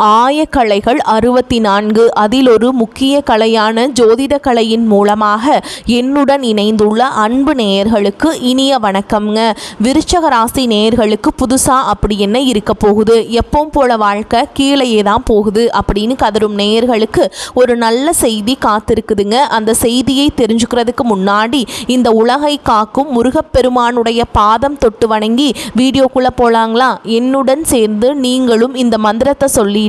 ஆயக்கலைகள் 64 அதில் ஒரு முக்கிய கலையான ஜோதிட கலையின் மூலமாக என்னுடன் இணைந்துள்ள அன்பு நேயர்களுக்கு இனிய வணக்கம்ங்க. விருச்சக ராசி நேயர்களுக்கு புதுசாக அப்படி என்ன இருக்க போகுது, எப்பவும் போல வாழ்க்கை கீழேயே தான் போகுது அப்படின்னு கதரும் நேயர்களுக்கு ஒரு நல்ல செய்தி காத்திருக்குதுங்க. அந்த செய்தியை தெரிஞ்சுக்கிறதுக்கு முன்னாடி இந்த உலகை காக்கும் முருகப்பெருமானுடைய பாதம் தொட்டு வணங்கி வீடியோக்குள்ளே போகலாங்களா? என்னுடன் சேர்ந்து நீங்களும் இந்த மந்திரத்தை சொல்லிட்டு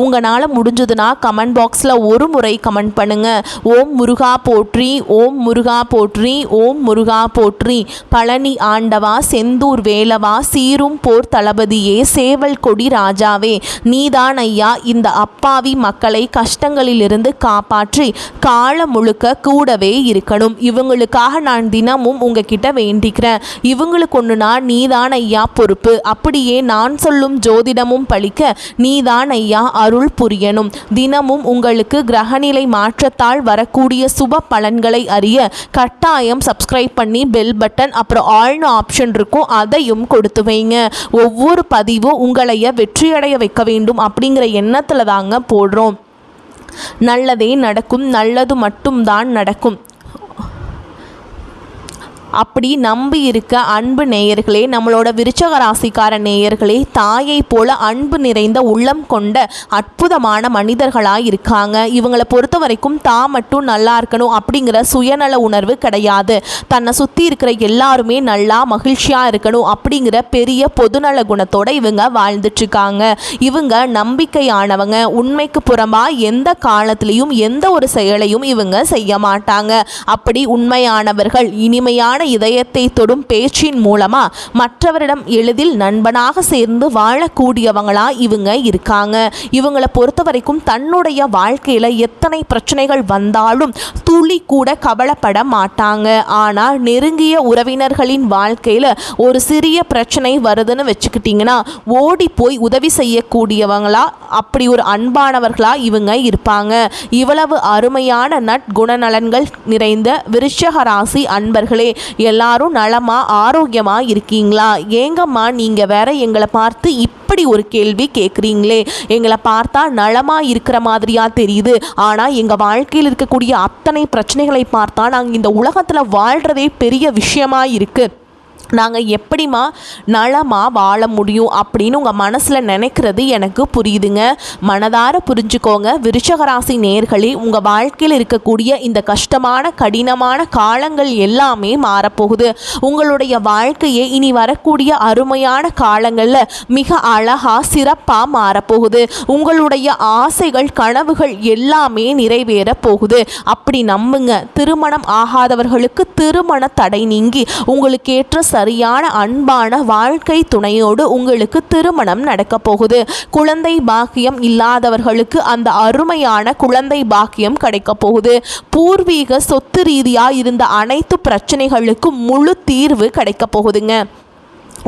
உங்களால் முடிஞ்சதுன்னா கமெண்ட் பாக்ஸில் ஒரு முறை கமெண்ட் பண்ணுங்க. ஓம் முருகா போற்றி, ஓம் முருகா போற்றி, ஓம் முருகா போற்றி. பழனி ஆண்டவா, செந்தூர் வேலவா, சீரும் போர் தளபதியே, சேவல் கொடி ராஜாவே, நீதான் ஐயா இந்த அப்பாவி மக்களை கஷ்டங்களிலிருந்து காப்பாற்றி காலம் முழுக்க கூடவே இருக்கணும். இவங்களுக்காக நான் தினமும் உங்ககிட்ட வேண்டிக்கிறேன். இவங்களுக்கு ஒன்றுனா நீதான் ஐயா பொறுப்பு. அப்படியே நான் சொல்லும் ஜோதிடமும் பழிக்க நீதான் ஐயா அருள் புரியணும். தினமும் உங்களுக்கு கிரகநிலை மாற்றத்தால் வரக்கூடிய சுப பலன்களை அறிய கட்டாயம் சப்ஸ்கிரைப் பண்ணி பெல் பட்டன் அப்புறம் ஆல்னு ஆப்ஷன் இருக்கும், அதையும் கொடுத்து வைங்க. ஒவ்வொரு பதிவும் உங்களைய வெற்றியடைய வைக்க வேண்டும் அப்படிங்கிற எண்ணத்தில் தாங்க போடுறோம். நல்லதே நடக்கும், நல்லது மட்டும்தான் நடக்கும். அப்படி நம்பி இருக்க அன்பு நேயர்களே, நம்மளோட விருச்சக ராசிக்கார நேயர்களே, தாயை போல அன்பு நிறைந்த உள்ளம் கொண்ட அற்புதமான மனிதர்களாக இருக்காங்க. இவங்களை பொறுத்த வரைக்கும் தான் மட்டும் நல்லா இருக்கணும் அப்படிங்கிற சுயநல உணர்வு கிடையாது. தன்னை சுற்றி இருக்கிற எல்லாருமே நல்லா மகிழ்ச்சியாக இருக்கணும் அப்படிங்கிற பெரிய பொதுநல குணத்தோட இவங்க வாழ்ந்துட்டுருக்காங்க. இவங்க நம்பிக்கையானவங்க. உண்மைக்கு புறம்பாக எந்த காலத்திலையும் எந்த ஒரு செயலையும் இவங்க செய்ய மாட்டாங்க. அப்படி உண்மையானவர்கள். இனிமையான இதயத்தை தொடும் பேச்சின் மூலமா மற்றவரிடம் எளிதில் நண்பனாக சேர்ந்து வாழக்கூடியவங்களா இவங்க இருக்காங்க. இவங்களை பொறுத்த வரைக்கும் தன்னுடைய வாழ்க்கையில எத்தனை பிரச்சனைகள் வந்தாலும் துளி கூட கவலைப்பட மாட்டாங்க. ஆனா நெருங்கிய உறவினர்களின் வாழ்க்கையில ஒரு சிறிய பிரச்சனை வருதுன்னு வச்சுக்கிட்டீங்கன்னா ஓடி போய் உதவி செய்யக்கூடியவங்களா, அப்படி ஒரு அன்பானவர்களா இவங்க இருப்பாங்க. இவ்வளவு அருமையான நற்குணநலன்கள் நிறைந்த விருச்சக ராசி அன்பர்களே, எல்லாரும் நலமா ஆரோக்கியமா இருக்கீங்களா? ஏங்கம்மா நீங்க வேற எங்களை பார்த்து இப்படி ஒரு கேள்வி கேட்குறீங்களே, எங்களை பார்த்தா நலமா இருக்கிற மாதிரியா தெரியுது, ஆனா எங்க வாழ்க்கையில் இருக்கக்கூடிய அத்தனை பிரச்சனைகளை பார்த்தா நாங்கள் இந்த உலகத்துல வாழ்றதே பெரிய விஷயமா இருக்கு, நாங்கள் எப்படிமா நலமாக வாழ முடியும் அப்படின்னு உங்கள் மனசில் நினைக்கிறது எனக்கு புரியுதுங்க. மனதார புரிஞ்சுக்கோங்க விருச்சக ராசி நேயர்களே, உங்கள் வாழ்க்கையில் இருக்கக்கூடிய இந்த கஷ்டமான கடினமான காலங்கள் எல்லாமே மாறப்போகுது. உங்களுடைய வாழ்க்கையை இனி வரக்கூடிய அருமையான காலங்களில் மிக அழகாக சிறப்பாக மாறப்போகுது. உங்களுடைய ஆசைகள் கனவுகள் எல்லாமே நிறைவேற போகுது. அப்படி நம்புங்க. திருமணம் ஆகாதவர்களுக்கு திருமண தடை நீங்கி உங்களுக்கு ஏற்ற சரியான அன்பான வாழ்க்கை துணையோடு உங்களுக்கு திருமணம் நடக்க போகுது. குழந்தை பாக்கியம் இல்லாதவர்களுக்கு அந்த அருமையான குழந்தை பாக்கியம் கிடைக்க போகுது. பூர்வீக சொத்து ரீதியா இருந்த அனைத்து பிரச்சனைகளுக்கும் முழு தீர்வு கிடைக்க போகுதுங்க.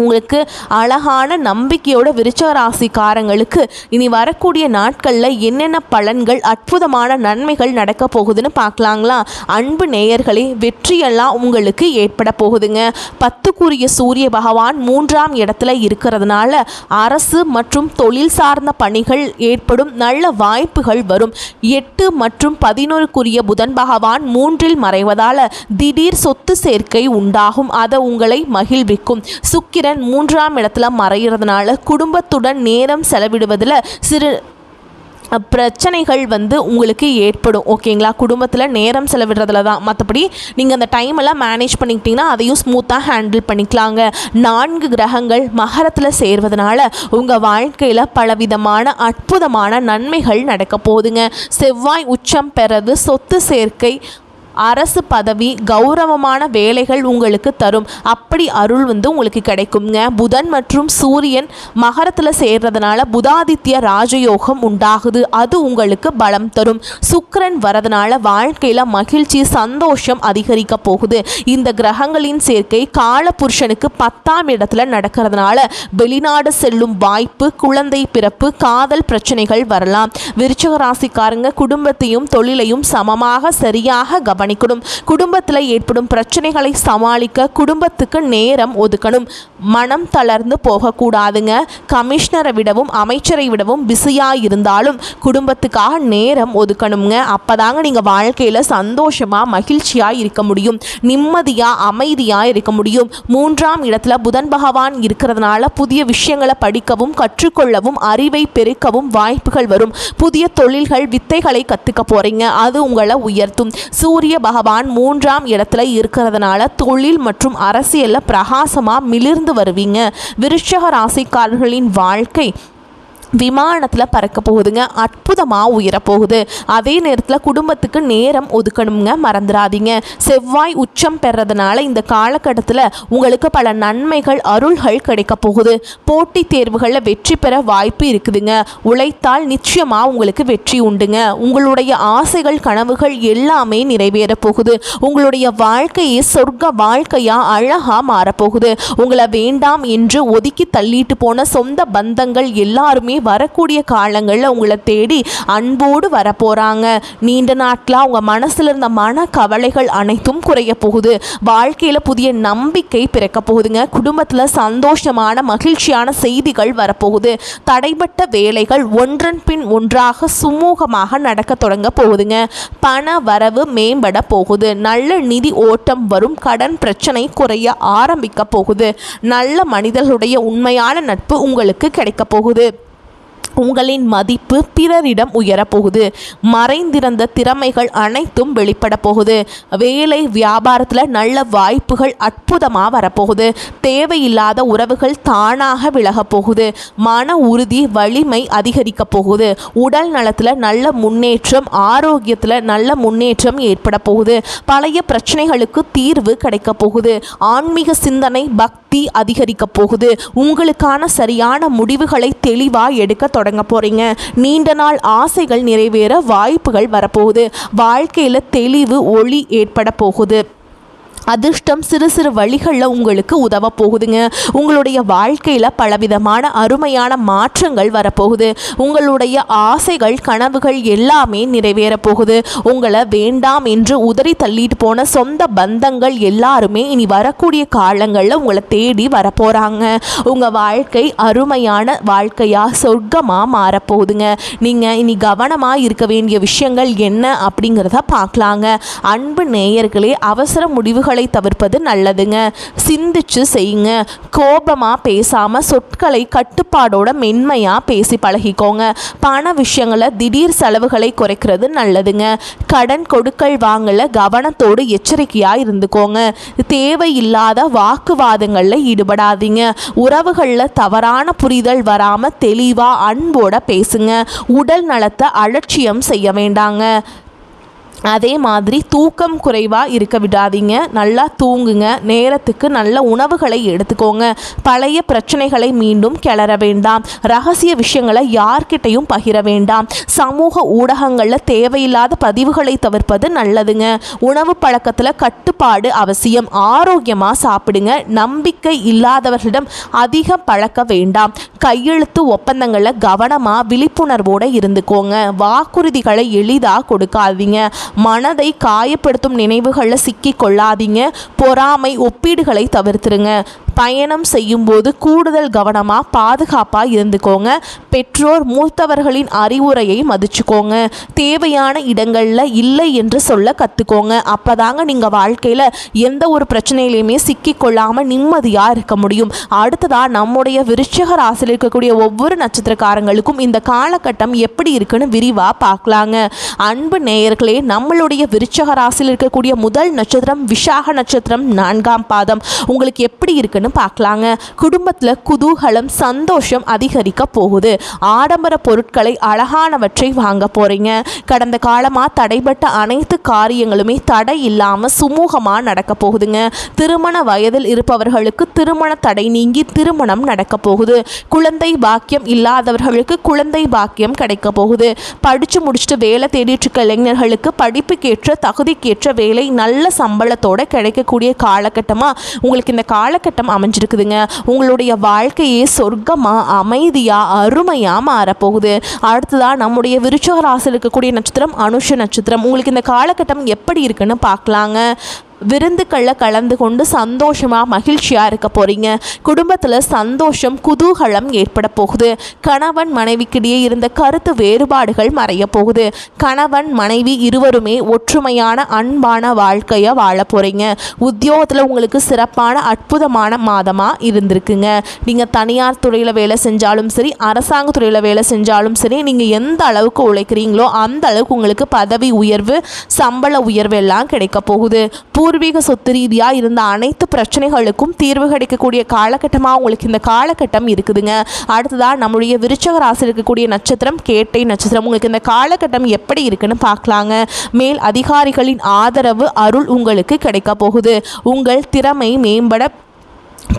உங்களுக்கு அழகான நம்பிக்கையோட விருச்சக ராசிக்காரங்களுக்கு இனி வரக்கூடிய நாட்களில் என்னென்ன பலன்கள் அற்புதமான நன்மைகள் நடக்க போகுதுன்னு பார்க்கலாங்களா? அன்பு நேயர்களே, வெற்றியெல்லாம் உங்களுக்கு ஏற்பட போகுதுங்க. 10க்குரிய சூரிய பகவான் 3ஆம் இடத்துல இருக்கிறதுனால அரசு மற்றும் தொழில் சார்ந்த பணிகள் ஏற்படும் நல்ல வாய்ப்புகள் வரும். 8 மற்றும் 11க்குரிய புதன் பகவான் 3இல் மறைவதால் திடீர் சொத்து சேர்க்கை உண்டாகும். அதை உங்களை மகிழ்விக்கும். சுக்கிரன் 3ஆம் இடத்துல மறைகிறதுனால குடும்பத்துடன் நேரம் செலவிடுவதில் சிறு பிரச்சனைகள் உங்களுக்கு ஏற்படும். ஓகேங்களா? குடும்பத்தில் நேரம் செலவிடுறதுல தான். மற்றபடி நீங்கள் அந்த டைமெல்லாம் மேனேஜ் பண்ணிக்கிட்டிங்கன்னா அதையும் ஸ்மூத்தாக ஹேண்டில் பண்ணிக்கலாங்க. 4 கிரகங்கள் மகரத்தில் சேர்வதனால உங்கள் வாழ்க்கையில் பலவிதமான அற்புதமான நன்மைகள் நடக்க போகுதுங்க. செவ்வாய் உச்சம் பெறது சொத்து சேர்க்கை, அரசு பதவி, கௌரவமான வேலைகள் உங்களுக்கு தரும். அப்படி அருள் உங்களுக்கு கிடைக்குங்க. புதன் மற்றும் சூரியன் மகரத்தில் சேர்றதுனால புதாதித்ய ராஜயோகம் உண்டாகுது. அது உங்களுக்கு பலம் தரும். சுக்கிரன் வரதுனால வாழ்க்கையில் மகிழ்ச்சி சந்தோஷம் அதிகரிக்க போகுது. இந்த கிரகங்களின் சேர்க்கை காலபுருஷனுக்கு 10ஆம் இடத்துல நடக்கிறதுனால வெளிநாடு செல்லும் வாய்ப்பு, குழந்தை பிறப்பு, காதல் பிரச்சனைகள் வரலாம். விருச்சக ராசிக்காரங்க குடும்பத்தையும் தொழிலையும் சமமாக சரியாக கவனிக்கணும். கவனிக்கணும். குடும்பத்தில் ஏற்படும் பிரச்சனைகளை சமாளிக்க குடும்பத்துக்கு நேரம் ஒதுக்கணும். மனம் தளர்ந்து போகக்கூடாதுங்க. கமிஷனரை விடவும் அமைச்சரை விடவும் பிஸியாக இருந்தாலும் குடும்பத்துக்காக நேரம் ஒதுக்கணுங்க. அப்போதாங்க நீங்கள் வாழ்க்கையில் சந்தோஷமாக மகிழ்ச்சியாக இருக்க முடியும், நிம்மதியாக அமைதியாக இருக்க முடியும். 3ஆம் இடத்துல புதன் பகவான் இருக்கிறதுனால புதிய விஷயங்களை படிக்கவும் கற்றுக்கொள்ளவும் அறிவை பெருக்கவும் வாய்ப்புகள் வரும். புதிய தொழில்கள் வித்தைகளை கற்றுக்க போகிறீங்க, அது உங்களை உயர்த்தும். சூரிய பகவான் 3ஆம் இடத்துல இருக்கிறதுனால தொழில் மற்றும் அரசியலில் பிரகாசமாக மிளிர்ந்து வருவீங்க. விருச்சிக ராசிக்காரர்களின் வாழ்க்கை விமானத்தில் பறக்க போகுதுங்க, அற்புதமாக உயரப்போகுது. அதே நேரத்தில் குடும்பத்துக்கு நேரம் ஒதுக்கணுங்க, மறந்துடாதீங்க. செவ்வாய் உச்சம் பெறதுனால இந்த காலகட்டத்தில் உங்களுக்கு பல நன்மைகள் அருள்கள் கிடைக்க போகுது. போட்டித் தேர்வுகளில் வெற்றி பெற வாய்ப்பு இருக்குதுங்க. உழைத்தால் நிச்சயமாக உங்களுக்கு வெற்றி உண்டுங்க. உங்களுடைய ஆசைகள் கனவுகள் எல்லாமே நிறைவேற போகுது. உங்களுடைய வாழ்க்கையே சொர்க்க வாழ்க்கையாக அழகாக மாறப்போகுது. உங்களை வேண்டாம் என்று ஒதுக்கி தள்ளிட்டு போன சொந்த பந்தங்கள் எல்லாருமே வரக்கூடிய காலங்களில் உங்களை தேடி அன்போடு வரப்போகிறாங்க. நீண்ட நாட்களாக உங்கள் மனசில் இருந்த மன கவலைகள் அனைத்தும் குறைய போகுது. வாழ்க்கையில் புதிய நம்பிக்கை பிறக்க போகுதுங்க. குடும்பத்தில் சந்தோஷமான மகிழ்ச்சியான செய்திகள் வரப்போகுது. தடைப்பட்ட வேலைகள் ஒன்றன் பின் ஒன்றாக சுமூகமாக நடக்க தொடங்க போகுதுங்க. பண வரவு மேம்பட போகுது. நல்ல நிதி ஓட்டம் வரும். கடன் பிரச்சனை குறைய ஆரம்பிக்க போகுது. நல்ல மனிதர்களுடைய உண்மையான நட்பு உங்களுக்கு கிடைக்க போகுது. உங்களின் மதிப்பு பிறரிடம் உயரப்போகுது. மறைந்திருந்த திறமைகள் அனைத்தும் வெளிப்பட போகுது. வேலை வியாபாரத்தில் நல்ல வாய்ப்புகள் அற்புதமாக வரப்போகுது. தேவையில்லாத உறவுகள் தானாக விலகப் போகுது. மன உறுதி வலிமை அதிகரிக்க போகுது. உடல் நலத்தில் நல்ல முன்னேற்றம், ஆரோக்கியத்தில் நல்ல முன்னேற்றம் ஏற்பட போகுது. பழைய பிரச்சனைகளுக்கு தீர்வு கிடைக்க போகுது. ஆன்மீக சிந்தனை பக்தி அதிகரிக்க போகுது. உங்களுக்கான சரியான முடிவுகளை தெளிவாக எடுக்க தொடங்க போறீங்க. நீண்ட நாள் ஆசைகள் நிறைவேற வாய்ப்புகள் வரப்போகுது. வாழ்க்கையில் தெளிவு ஒளி ஏற்பட போகுது. அதிர்ஷ்டம் சிறு சிறு வழிகளில் உங்களுக்கு உதவ போகுதுங்க. உங்களுடைய வாழ்க்கையில் பலவிதமான அருமையான மாற்றங்கள் வரப்போகுது. உங்களுடைய ஆசைகள் கனவுகள் எல்லாமே நிறைவேற போகுது. உங்களை வேண்டாம் என்று உதறி தள்ளிட்டு போன சொந்த பந்தங்கள் எல்லாருமே இனி வரக்கூடிய காலங்களில் உங்களை தேடி வரப்போகிறாங்க. உங்கள் வாழ்க்கை அருமையான வாழ்க்கையாக சொர்க்கமாக மாறப்போகுதுங்க. நீங்கள் இனி கவனமாக இருக்க வேண்டிய விஷயங்கள் என்ன அப்படிங்கிறத பார்க்கலாங்க. அன்பு நேயர்களே, அவசர முடிவுகள் தவிர்ப்பது நல்லதுங்க. சிந்திச்சு செய்யுங்க. கோபமா பேசாம சொற்களை கட்டுப்பாடோட மென்மையா பேசி பழகிக்கோங்க. பண விஷயங்களை திடீர் செலவுகளை குறைக்கிறது நல்லதுங்க. கடன் கொடுக்கல் வாங்கல கவனத்தோடு எச்சரிக்கையா இருந்துக்கோங்க. தேவையில்லாத வாக்குவாதங்கள்ல ஈடுபடாதீங்க. உறவுகளில் தவறான புரிதல் வராம தெளிவா அன்போட பேசுங்க. உடல் நலத்தை அலட்சியம் செய்ய வேண்டாங்க. அதே மாதிரி தூக்கம் குறைவாக இருக்க விடாதீங்க. நல்லா தூங்குங்க. நேரத்துக்கு நல்ல உணவுகளை எடுத்துக்கோங்க. பழைய பிரச்சனைகளை மீண்டும் கிளற வேண்டாம். ரகசிய விஷயங்களை யார்கிட்டையும் பகிர வேண்டாம். சமூக ஊடகங்களில் தேவையில்லாத பதிவுகளை தவிர்ப்பது நல்லதுங்க. உணவு பழக்கத்தில் கட்டுப்பாடு அவசியம். ஆரோக்கியமாக சாப்பிடுங்க. நம்பிக்கை இல்லாதவர்களிடம் அதிகம் பழக்க வேண்டாம். கையெழுத்து ஒப்பந்தங்களில் கவனமாக விழிப்புணர்வோடு இருந்துக்கோங்க. வாக்குறுதிகளை எளிதாக கொடுக்காதீங்க. மனதை காயப்படுத்தும் நினைவுகளில் சிக்கி கொள்ளாதீங்க. பொறாமை ஒப்பீடுகளை தவிர்த்துருங்க. பயணம் செய்யும்போது கூடுதல் கவனமாக பாதுகாப்பாக இருந்துக்கோங்க. பெற்றோர் மூத்தவர்களின் அறிவுரையை மதிச்சுக்கோங்க. தேவையான இடங்களில் இல்லை என்று சொல்ல கற்றுக்கோங்க. அப்போதாங்க நீங்கள் வாழ்க்கையில் எந்த ஒரு பிரச்சனையிலையுமே சிக்கி கொள்ளாமல் நிம்மதியாக இருக்க முடியும். அடுத்ததாக நம்முடைய விருச்சிக ராசியில் இருக்கக்கூடிய ஒவ்வொரு நட்சத்திரக்காரங்களுக்கும் இந்த காலகட்டம் எப்படி இருக்குன்னு விரிவாக பார்க்கலாங்க. அன்பு நேயர்களே, நம்மளுடைய விருச்சிக ராசியில் இருக்கக்கூடிய முதல் நட்சத்திரம் விசாக நட்சத்திரம் 4ஆம் பாதம். உங்களுக்கு எப்படி இருக்குன்னு பார்க்கலாங்க. குடும்பத்தில் குதூகலம் சந்தோஷம் அதிகரிக்க போகுது. ஆடம்பர பொருட்களை அழகானவற்றை வாங்க போறீங்க. கடந்த காலமாக தடைபட்ட அனைத்து காரியங்களுமே தடை இல்லாமல் சுமூகமாக நடக்க போகுதுங்க. திருமண வயதில் இருப்பவர்களுக்கு திருமண தடை நீங்கி திருமணம் நடக்க போகுது. குழந்தை பாக்கியம் இல்லாதவர்களுக்கு குழந்தை பாக்கியம் கிடைக்க போகுது. படித்து முடிச்சுட்டு வேலை தேடிட்டு இருக்க இளைஞர்களுக்கு படிப்புக்கேற்ற தகுதிக்கேற்ற வேலை நல்ல சம்பளத்தோட கிடைக்கக்கூடிய காலகட்டமாக உங்களுக்கு இந்த காலகட்டம் அமைஞ்சிருக்குதுங்க. உங்களுடைய வாழ்க்கையே சொர்க்கமாக அமைதியாக அருமையாக மாறப்போகுது. அடுத்ததாக நம்முடைய விருச்சிக ராசியில் இருக்கக்கூடிய நட்சத்திரம் அனுஷ நட்சத்திரம். உங்களுக்கு இந்த காலகட்டம் எப்படி இருக்குன்னு பார்க்கலாங்க. விருந்துக்களில் கலந்து கொண்டு சந்தோஷமாக மகிழ்ச்சியாக இருக்க போகிறீங்க. குடும்பத்தில் சந்தோஷம் குதூகலம் ஏற்பட போகுது. கணவன் மனைவிக்கிடையே இருந்த கருத்து வேறுபாடுகள் மறைய போகுது. கணவன் மனைவி இருவருமே ஒற்றுமையான அன்பான வாழ்க்கையை வாழ போகிறீங்க. உத்தியோகத்தில் உங்களுக்கு சிறப்பான அற்புதமான மாதமாக இருந்திருக்குங்க. நீங்கள் தனியார் துறையில் வேலை செஞ்சாலும் சரி, அரசாங்க துறையில் வேலை செஞ்சாலும் சரி, நீங்கள் எந்த அளவுக்கு உழைக்கிறீங்களோ அந்த அளவுக்கு உங்களுக்கு பதவி உயர்வு, சம்பள உயர்வு எல்லாம் கிடைக்க போகுது. பூர்வீக சொத்து ரீதியாக இருந்த அனைத்து பிரச்சனைகளுக்கும் தீர்வு கிடைக்கக்கூடிய காலகட்டமாக உங்களுக்கு இந்த காலகட்டம் இருக்குதுங்க. அடுத்ததாக நம்முடைய விருச்சிக ராசியில் இருக்கக்கூடிய நட்சத்திரம் கேட்டை நட்சத்திரம். உங்களுக்கு இந்த காலகட்டம் எப்படி இருக்குன்னு பார்க்கலாங்க. மேல் அதிகாரிகளின் ஆதரவு அருள் உங்களுக்கு கிடைக்க போகுது. உங்கள் திறமை மேம்பட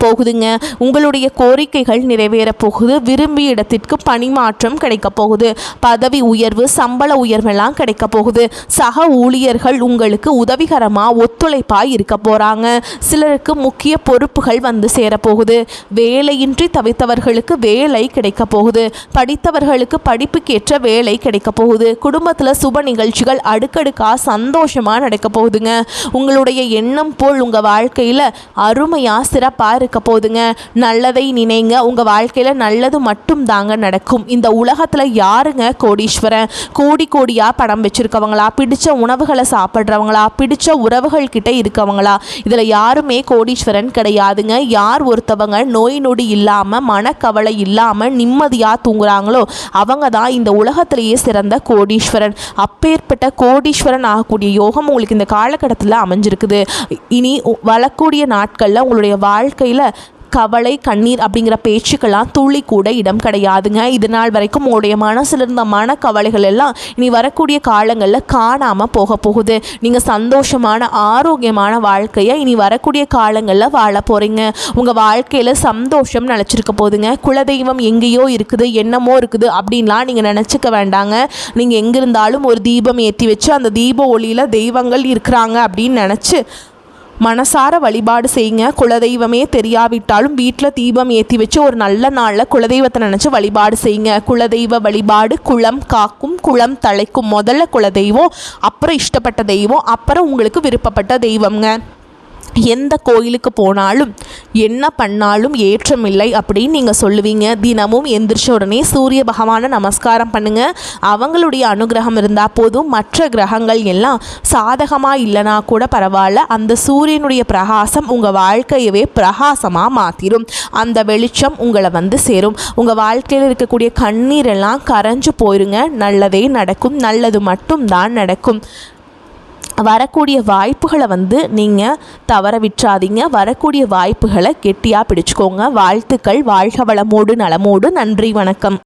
போகுதுங்க. உங்களுடைய கோரிக்கைகள் நிறைவேற போகுது. விரும்பிய இடத்திற்கு பணிமாற்றம் கிடைக்க போகுது. பதவி உயர்வு, சம்பள உயர்வெல்லாம் கிடைக்க போகுது. சக ஊழியர்கள் உங்களுக்கு உதவிகரமாக ஒத்துழைப்பாக இருக்க போகிறாங்க. சிலருக்கு முக்கிய பொறுப்புகள் வந்து சேரப்போகுது. வேலையின்றி தவித்தவர்களுக்கு வேலை கிடைக்க போகுது. படித்தவர்களுக்கு படிப்புக்கேற்ற வேலை கிடைக்க போகுது. குடும்பத்தில் சுப நிகழ்ச்சிகள் அடுக்கடுக்காக சந்தோஷமாக நடக்க போகுதுங்க. உங்களுடைய எண்ணம் போல் உங்கள் வாழ்க்கையில் அருமையாக சிறப்பாக இருக்க போதுங்க. நல்லதை நினைங்க. உங்க வாழ்க்கையில நல்லது மட்டும் தாங்க நடக்கும். இந்த உலகத்துல யாருங்க கோடீஸ்வரன்? கோடி கோடியா பணம் வச்சிருக்கவங்களா, பிடிச்ச உணவுகளை சாப்பிட்றவங்களா, பிடிச்ச உறவுகள் கிட்ட இருக்கவங்களா? இதுல யாருமே கோடீஸ்வரன் கிடையாதுங்க. யார் ஒருத்தவங்க நோய் நொடி இல்லாம மனக்கவலை இல்லாம நிம்மதியா தூங்குறாங்களோ அவங்க தான் இந்த உலகத்திலேயே சிறந்த கோடீஸ்வரன். அப்பேற்பட்ட கோடீஸ்வரன் ஆகக்கூடிய யோகம் உங்களுக்கு இந்த காலகட்டத்தில் அமைஞ்சிருக்குது. இனி வரக்கூடிய நாட்களில் உங்களுடைய வாழ்க்கையில் கவலை கண்ணீர் அப்படிங்கிற பேச்சுக்கெல்லாம் துளி கூட இடம் கிடையாதுங்க. இது நாள் வரைக்கும் உங்களுடைய மனசில் இருந்த மனக்கவலைகள் எல்லாம் இனி வரக்கூடிய காலங்களில் காணாமல் போக போகுது. நீங்கள் சந்தோஷமான ஆரோக்கியமான வாழ்க்கையை இனி வரக்கூடிய காலங்களில் வாழ போகிறீங்க. உங்கள் வாழ்க்கையில் சந்தோஷம் நினச்சிருக்க போகுதுங்க. குலதெய்வம் எங்கேயோ இருக்குது, என்னமோ இருக்குது அப்படின்லாம் நீங்கள் நினச்சிக்க வேண்டாங்க. நீங்கள் எங்கே இருந்தாலும் ஒரு தீபம் ஏற்றி வச்சு அந்த தீப ஒளியில் தெய்வங்கள் இருக்கிறாங்க அப்படின்னு நினச்சி மனசார வழிபாடு செய்யுங்க. குலதெய்வமே தெரியாவிட்டாலும் வீட்டில் தீபம் ஏற்றி வச்சு ஒரு நல்ல நாளில் குலதெய்வத்தை நினச்சி வழிபாடு செய்யுங்க. குலதெய்வ வழிபாடு குளம் காக்கும், குளம் தழைக்கும். முதல்ல குலதெய்வம், அப்புறம் இஷ்டப்பட்ட தெய்வம், அப்புறம் உங்களுக்கு விருப்பப்பட்ட தெய்வம்ங்க. எந்த கோயிலுக்கு போனாலும் என்ன பண்ணாலும் ஏற்றமில்லை அப்படின்னு நீங்கள் சொல்லுவீங்க. தினமும் எந்திரிச்ச உடனே சூரிய பகவானை நமஸ்காரம் பண்ணுங்கள். அவங்களுடைய அனுகிரகம் இருந்தால் போதும். மற்ற கிரகங்கள் எல்லாம் சாதகமாக இல்லைனா கூட பரவாயில்ல, அந்த சூரியனுடைய பிரகாசம் உங்கள் வாழ்க்கையவே பிரகாசமாக மாற்றிடும். அந்த வெளிச்சம் உங்களை வந்து சேரும். உங்கள் வாழ்க்கையில் இருக்கக்கூடிய கண்ணீரெல்லாம் கரைஞ்சு போயிருங்க. நல்லதே நடக்கும். நல்லது மட்டும்தான் நடக்கும். வரக்கூடிய வாய்ப்புகளை வந்து நீங்கள் தவற விட்டுறாதீங்க. வரக்கூடிய வாய்ப்புகளை கெட்டியாக பிடிச்சிக்கோங்க. வாழ்த்துக்கள். வாழ்க வளமோடு நலமோடு. நன்றி, வணக்கம்.